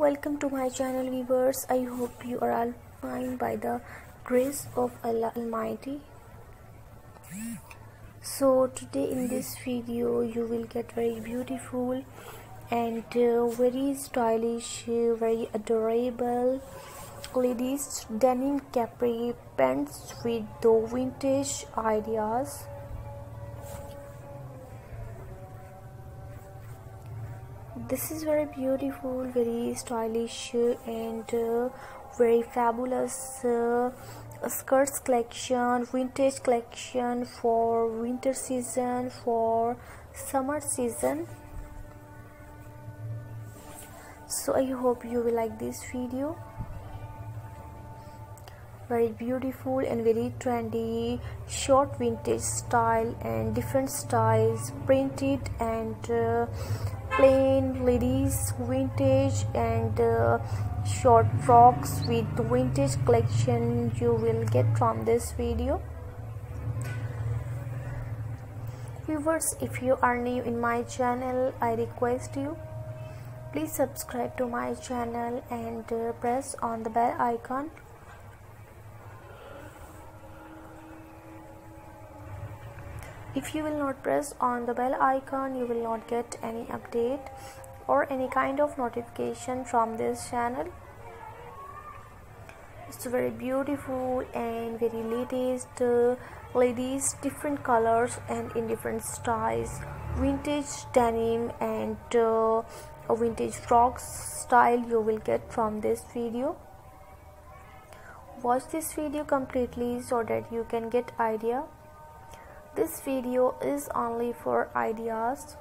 Welcome to my channel, viewers. I hope you are all fine by the grace of Allah Almighty. So today in this video you will get very beautiful and very stylish, very adorable ladies denim capri pants with the vintage ideas. This is very beautiful, very stylish and very fabulous skirts collection, vintage collection for winter season, for summer season. So I hope you will like this video. Very beautiful and very trendy short vintage style and different styles, printed and plain ladies vintage and short frocks with vintage collection you will get from this video. Viewers, if you are new in my channel, I request you please subscribe to my channel and press on the bell icon. If you will not press on the bell icon, you will not get any update or any kind of notification from this channel. It's very beautiful and very latest ladies, different colors and in different styles, vintage denim and a vintage frocks style you will get from this video. Watch this video completely so that you can get idea. This video is only for ideas,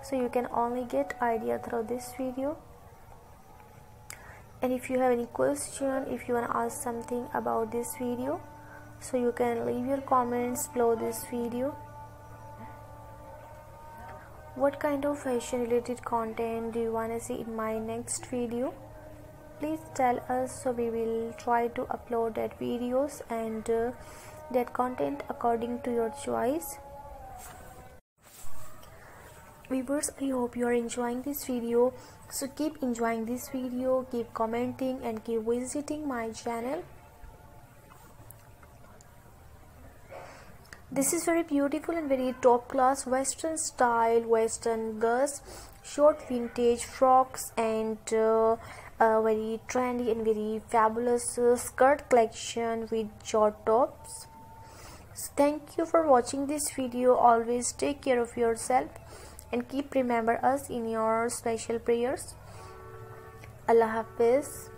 so you can only get idea through this video. And if you have any question, if you want to ask something about this video, so you can leave your comments below this video. What kind of fashion related content do you want to see in my next video? Please tell us, so we will try to upload that videos and that content according to your choice. Viewers, I hope you are enjoying this video, so keep enjoying this video, keep commenting and keep visiting my channel. This is very beautiful and very top class western style, western girls short vintage frocks and very trendy and very fabulous skirt collection with short tops. So thank you for watching this video. Always take care of yourself and keep remember us in your special prayers. Allah Hafiz.